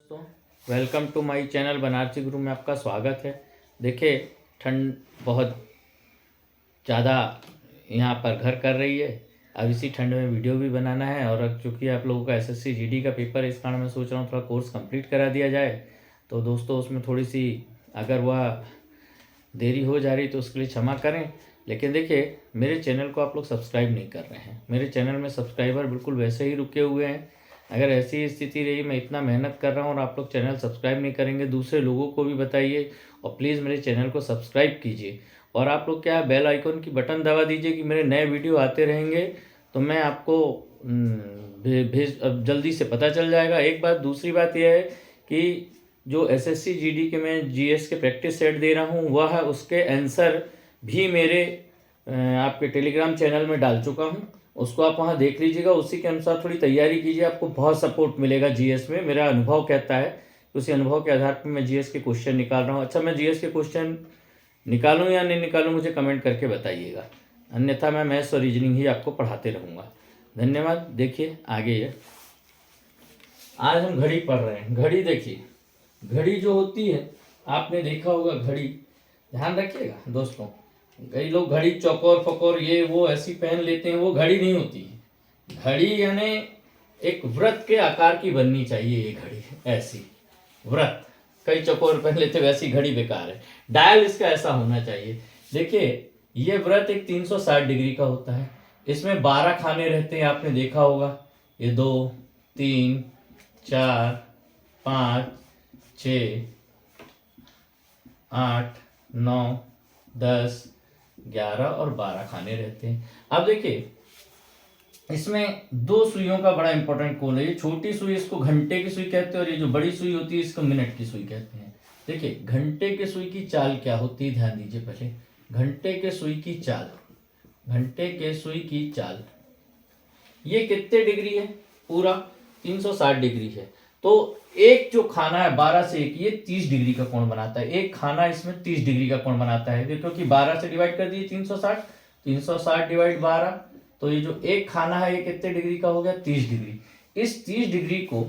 दोस्तों, welcome to my channel Banarasi Guru में आपका स्वागत है। देखिए, ठंड बहुत ज़्यादा यहाँ पर घर कर रही है। अब इसी ठंड में वीडियो भी बनाना है और अब चूँकि आप लोगों का एसएससी जीडी का पेपर है, इस कारण मैं सोच रहा हूँ थोड़ा कोर्स कंप्लीट करा दिया जाए। तो दोस्तों, उसमें थोड़ी सी अगर वह देरी हो जा रही तो उसके लिए क्षमा करें। लेकिन देखिए, मेरे चैनल को आप लोग सब्सक्राइब नहीं कर रहे हैं। मेरे चैनल में सब्सक्राइबर बिल्कुल वैसे ही रुके हुए हैं। अगर ऐसी स्थिति रही, मैं इतना मेहनत कर रहा हूँ और आप लोग चैनल सब्सक्राइब नहीं करेंगे, दूसरे लोगों को भी बताइए और प्लीज़ मेरे चैनल को सब्सक्राइब कीजिए। और आप लोग क्या बेल आइकन की बटन दबा दीजिए कि मेरे नए वीडियो आते रहेंगे तो मैं आपको भेज जल्दी से पता चल जाएगा। एक बात, दूसरी बात यह है कि जो एसएससी जीडी के मैं जीएस के प्रैक्टिस सेट दे रहा हूँ, वह है उसके आंसर भी मेरे आपके टेलीग्राम चैनल में डाल चुका हूँ। उसको आप वहाँ देख लीजिएगा, उसी के अनुसार थोड़ी तैयारी कीजिए, आपको बहुत सपोर्ट मिलेगा जीएस में। मेरा अनुभव कहता है, उसी अनुभव के आधार पर मैं जीएस के क्वेश्चन निकाल रहा हूँ। अच्छा, मैं जीएस के क्वेश्चन निकालूँ या नहीं निकालूँ, मुझे कमेंट करके बताइएगा, अन्यथा मैं मैथ्स और रीजनिंग ही आपको पढ़ाते रहूँगा। धन्यवाद। देखिए आगे है, आज हम घड़ी पढ़ रहे हैं। घड़ी देखिए, घड़ी जो होती है, आपने देखा होगा घड़ी, ध्यान रखिएगा दोस्तों। कई लोग घड़ी चौकोर फकोर ये वो ऐसी पहन लेते हैं, वो घड़ी नहीं होती है। घड़ी यानी एक वृत्त के आकार की बननी चाहिए ये घड़ी, ऐसी वृत्त। कई चौकोर पहन लेते, वैसी घड़ी बेकार है। डायल इसका ऐसा होना चाहिए। देखिए, ये वृत्त एक 360 डिग्री का होता है। इसमें 12 खाने रहते हैं, आपने देखा होगा। ये 2, 3, 4, 5, 6, 8, 9, 10, 11 और 12 खाने रहते हैं। अब देखिए, इसमें 2 सुइयों का बड़ा इंपॉर्टेंट कौन है। ये छोटी सुई, इसको घंटे की सुई कहते हैं, और ये जो बड़ी सुई होती है, इसको मिनट की सुई कहते हैं। देखिए, घंटे के सुई की चाल क्या होती है, ध्यान दीजिए। पहले घंटे के सुई की चाल, घंटे के सुई की चाल, ये कितने डिग्री है, पूरा 360 डिग्री है। तो एक जो खाना है 12 से 1, ये 30 डिग्री का कोण बनाता है। एक खाना इसमें 30 डिग्री का कोण बनाता है। देखो कि 12 से डिवाइड कर दिए 360, 360 डिवाइड 12, तो ये जो एक खाना है ये कितने डिग्री का हो गया, 30 डिग्री। इस 30 डिग्री को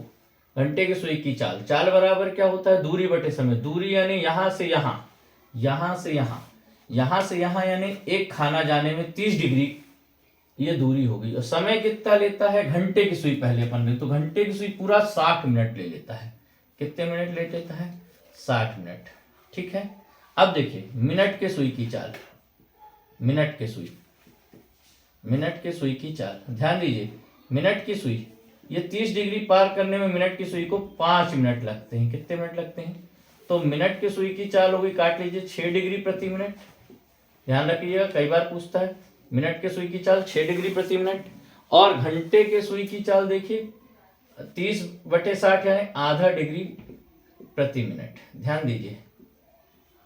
घंटे के सुई की चाल, चाल बराबर क्या होता है, दूरी बटे समय। दूरी यानी यहां से यहां, यहां से यहां, यहां से यहां, यानी एक खाना जाने में 30 डिग्री ये दूरी होगी। और समय कितना लेता है, घंटे की सुई पहले अपन ले, तो घंटे की सुई पूरा 60 मिनट ले लेता है। कितने मिनट ले लेता है, 60 मिनट। ठीक है। अब देखिए, मिनट के सुई की चाल, मिनट के सुई, मिनट के सुई की चाल, ध्यान दीजिए। मिनट की सुई, ये 30 डिग्री पार करने में मिनट की सुई को 5 मिनट लगते हैं। कितने मिनट लगते हैं, तो मिनट के सुई की चाल होगी, काट लीजिए, 6 डिग्री प्रति मिनट। ध्यान रखिएगा, कई बार पूछता है। मिनट के सुई की चाल 6 डिग्री प्रति मिनट। और घंटे के सुई की चाल देखिए, 30/60 यानी आधा डिग्री प्रति मिनट। ध्यान दीजिए।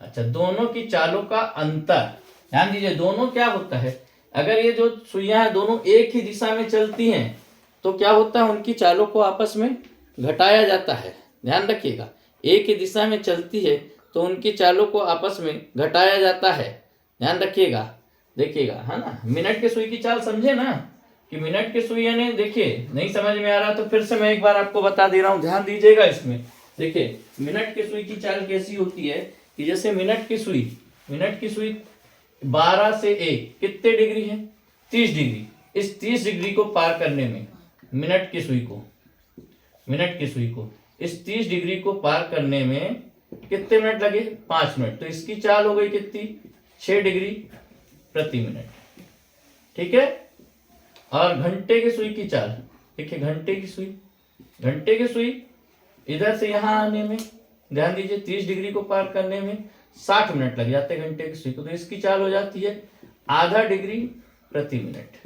अच्छा, दोनों की चालों का अंतर ध्यान दीजिए। दोनों क्या होता है, अगर ये जो सुइयां हैं दोनों एक ही दिशा में चलती हैं तो क्या होता है, उनकी चालों को आपस में घटाया जाता है। ध्यान रखिएगा, एक ही दिशा में चलती है तो उनकी चालों को आपस में घटाया जाता है। ध्यान रखिएगा, देखिएगा, है ना। मिनट के सुई की चाल समझे ना, कि मिनट के सुई यानी, देखिए नहीं समझ में आ रहा तो फिर से मैं एक बार आपको बता दे रहा हूं, ध्यान दीजिएगा इसमें। देखिए, मिनट के सुई की चाल कैसी होती है कि जैसे मिनट की सुई 12 से 1 कितने डिग्री है, 30 डिग्री। इस 30 डिग्री को पार करने में मिनट की सुई को, मिनट की सुई को इस 30 डिग्री को पार करने में कितने मिनट लगे, 5 मिनट। तो इसकी चाल हो गई कितनी, 6 डिग्री प्रति मिनट। ठीक है। और घंटे की सुई की चाल देखिए, घंटे की सुई, घंटे की सुई इधर से यहां आने में, ध्यान दीजिए, 30 डिग्री को पार करने में 60 मिनट लग जाते हैं घंटे की सुई को। तो इसकी चाल हो जाती है आधा डिग्री प्रति मिनट।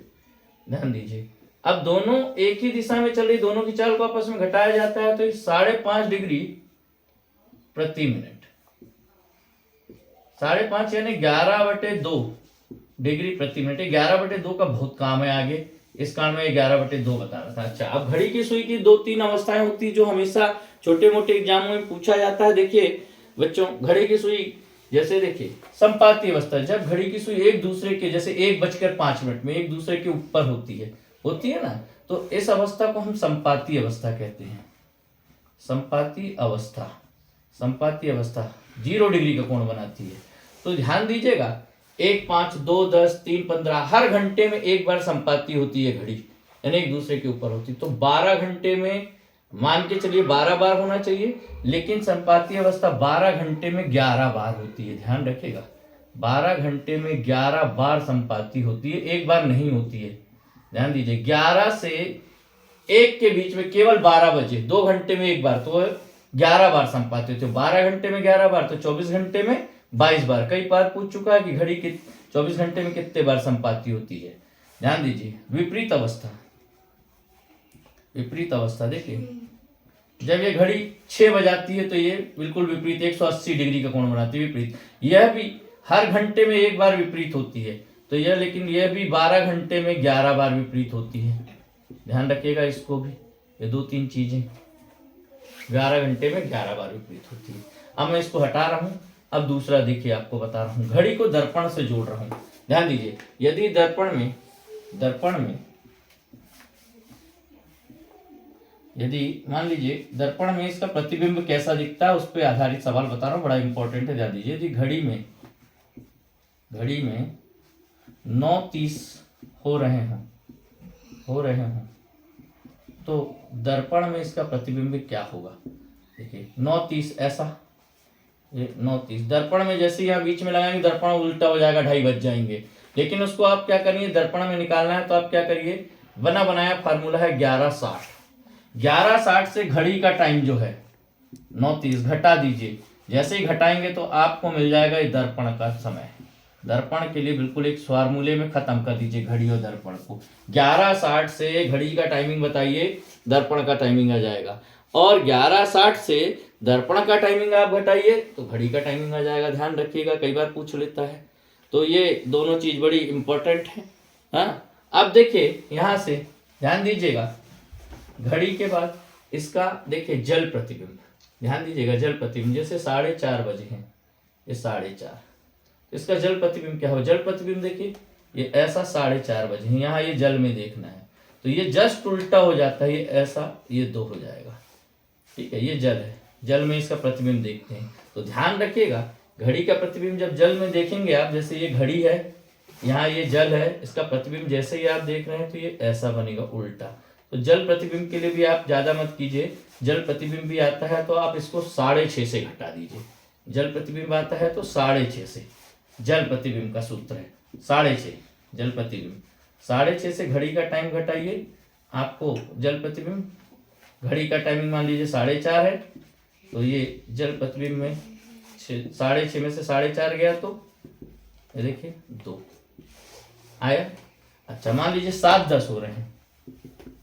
ध्यान दीजिए। अब दोनों एक ही दिशा में चल रही, दोनों की चाल को आपस में घटाया जाता है, तो 5.5 डिग्री प्रति मिनट। 5.5 यानी 11/2 डिग्री प्रति मिनट। 11/2 का बहुत काम है आगे, इस कारण में 11/2 बता रहा था। अच्छा, अब घड़ी की सुई की 2-3 अवस्थाएं होती है जो हमेशा छोटे मोटे एग्जामों में पूछा जाता है। देखिए बच्चों, घड़ी की सुई जैसे देखिए, संपाती अवस्था, जब घड़ी की सुई एक दूसरे के, जैसे 1:05 में एक दूसरे के ऊपर होती है ना, तो इस अवस्था को हम संपाती अवस्था कहते हैं। संपाती अवस्था, संपाती अवस्था 0 डिग्री का कोण बनाती है। तो ध्यान दीजिएगा 1, 5, 2, 10, 3, 15 हर घंटे में एक बार संपाती होती है घड़ी, यानी एक दूसरे के ऊपर होती है। तो 12 घंटे में मान के चलिए 12 बार होना चाहिए, लेकिन संपाती अवस्था 12 घंटे में 11 बार होती है। ध्यान रखिएगा 12 घंटे में 11 बार संपाती होती है, एक बार नहीं होती है। ध्यान दीजिए 11 से 1 के बीच में केवल 12 बजे, 2 घंटे में एक बार, तो 11 बार संपाती होती है। 12 घंटे में 11 बार तो 24 घंटे में 22 बार। कई बार पूछ चुका है कि घड़ी के 24 घंटे में कितने बार संपाती होती है। ध्यान दीजिए विपरीत अवस्था, विपरीत अवस्था देखिए जब ये घड़ी 6 बजाती है तो ये बिल्कुल विपरीत 180 डिग्री का कोण बनाती है, विपरीत। यह भी हर घंटे में एक बार विपरीत होती है, तो यह लेकिन यह भी 12 घंटे में 11 बार विपरीत होती है। ध्यान रखिएगा इसको भी, ये 2-3 चीजें 11 घंटे में 11 बार विपरीत होती है। अब मैं इसको हटा रहा हूं, अब दूसरा देखिए आपको बता रहा हूं, घड़ी को दर्पण से जोड़ रहा हूं। ध्यान दीजिए यदि दर्पण में यदि मान लीजिए दर्पण में इसका प्रतिबिंब कैसा दिखता है उस पर आधारित सवाल बता रहा हूं, बड़ा इंपॉर्टेंट है। ध्यान दीजिए यदि घड़ी में 9:30 हो रहे हों तो दर्पण में इसका प्रतिबिंब क्या होगा। देखिए 9:30 ऐसा, ये 9:30 दर्पण में जैसे यहाँ बीच में लगाएंगे दर्पण उल्टा हो जाएगा, 2:30 बज जाएंगे। लेकिन उसको आप क्या करिए, दर्पण में निकालना है तो आप क्या करिए, बना बनाया फार्मूला है 11:60। 11:60 से घड़ी का टाइम जो है 9:30 घटा दीजिए। जैसे ही घटाएंगे तो आपको मिल जाएगा ये दर्पण का समय। दर्पण के लिए बिल्कुल एक फार्मूले में खत्म कर दीजिए घड़ी और दर्पण को। 11:60 से घड़ी का टाइमिंग बताइए, दर्पण का टाइमिंग आ जाएगा। और 11:60 से दर्पण का टाइमिंग आप घटाइए तो घड़ी का टाइमिंग आ जाएगा। ध्यान रखिएगा कई बार पूछ लेता है, तो ये दोनों चीज बड़ी इंपॉर्टेंट है। हाँ अब देखिए यहां से ध्यान दीजिएगा, घड़ी के बाद इसका देखिए जल प्रतिबिंब। ध्यान दीजिएगा जल प्रतिबिंब, जैसे 4:30 बजे हैं, ये 4:30, इसका जल प्रतिबिंब क्या हो। जल प्रतिबिंब देखिए ये ऐसा 4:30 बजे है, यहाँ ये जल में देखना है तो ये जस्ट उल्टा हो जाता है, ये ऐसा, ये 2 हो जाएगा। ठीक है, ये जल है, जल में इसका प्रतिबिंब देखते हैं। तो ध्यान रखिएगा घड़ी का प्रतिबिंब जब जल में देखेंगे आप, जैसे ये घड़ी है, यहाँ ये जल है, इसका प्रतिबिंब जैसे ही आप देख रहे हैं तो ये ऐसा बनेगा उल्टा। तो जल प्रतिबिंब के लिए भी आप ज्यादा मत कीजिए, जल प्रतिबिंब भी आता है तो आप इसको 6.5 से घटा दीजिए। जल प्रतिबिंब आता है तो 6.5 से, जल प्रतिबिंब का सूत्र है 6.5, जल प्रतिबिंब 6.5 से घड़ी का टाइम घटाइए, आपको जल प्रतिबिंब, घड़ी का टाइमिंग मान लीजिए 4:30 है तो ये जल प्रतिबिंब में 6.5 में से 4.5 गया तो ये देखिए 2 आया। अच्छा मान लीजिए 7:10 हो रहे हैं,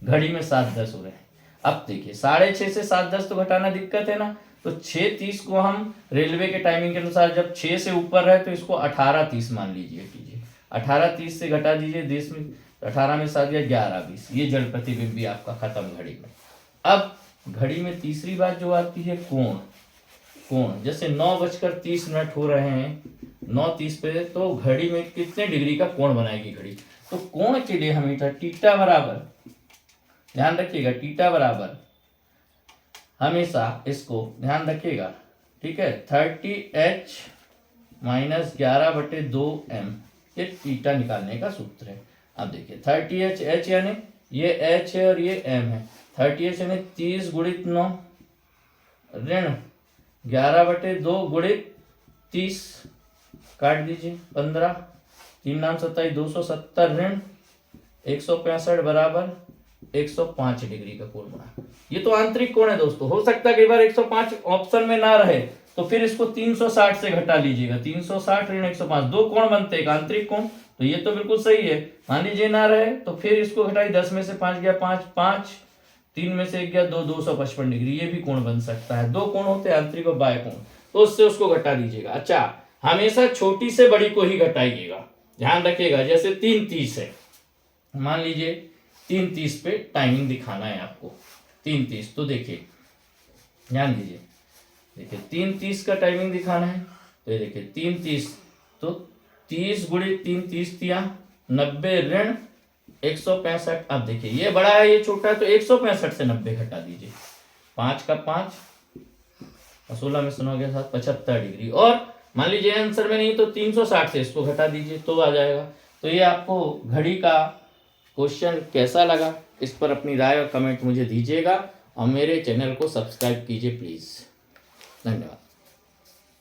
घड़ी में 7:10 हो रहे हैं। अब देखिए 6.5 से 7:10 तो घटाना दिक्कत है ना, तो 6:30 को हम रेलवे के टाइमिंग के अनुसार जब 6 से ऊपर है तो इसको 18:30 मान लीजिए, कीजिए 18:30 से घटा दीजिए, 10 में 18 में 7 गया 11:20, ये जल प्रतिबिंब भी आपका खत्म घड़ी में। अब घड़ी में तीसरी बात जो आती है कोण। जैसे 9:30 हो रहे हैं 9:30 पे, तो घड़ी में कितने डिग्री का कोण बनाएगी घड़ी। तो कोण के लिए हमेशा थीटा बराबर, ध्यान रखिएगा थीटा बराबर हमेशा इसको ध्यान रखिएगा, ठीक है, 30h - 11/2m, ये थीटा निकालने का सूत्र है। अब देखिए 30h, h यानी ये h है और ये m है, 30h यानी 30 × 9 ऋण 11/2 × 30, काट दीजिए 15, 3 9 27, 270 ऋण 165 बराबर 105 डिग्री का कोण बना। ये तो आंतरिक कोण है दोस्तों, हो सकता है कई बार 105 ऑप्शन में ना रहे तो फिर इसको 360 से घटा लीजिएगा, 360 ऋण 105, 2 कोण बनते हैं, एक आंतरिक कोण, तो ये तो बिल्कुल सही है। मान लीजिए ना रहे तो फिर इसको घटाई, 10 में से 5 गया 5, 5, 3 में से 1 गया 2, 255 डिग्री, ये भी कोण बन सकता है। 2 कोण होते हैं आंतरिक और बाह्य कोण, तो उससे उसको घटा दीजिएगा। अच्छा हमेशा छोटी से बड़ी को ही घटाइएगा, ध्यान रखिएगा। जैसे 3:30 है, मान लीजिए 3:30 पे टाइमिंग दिखाना है आपको, 3:30, तो देखिए ध्यान दीजिए, देखिए 3:30 का टाइमिंग दिखाना है तो ये देखिए 3:30, तो 30 × 3 30 दिया 90 ऋण 165। अब देखिए ये बड़ा है ये छोटा है, तो 165 से 90 घटा दीजिए, 5 का 5 और 16 में सुनो के साथ 75 डिग्री। और मान लीजिए आंसर में नहीं तो 360 से इसको घटा दीजिए तो आ जाएगा। तो ये आपको घड़ी का क्वेश्चन कैसा लगा, इस पर अपनी राय और कमेंट मुझे दीजिएगा और मेरे चैनल को सब्सक्राइब कीजिए प्लीज़। धन्यवाद।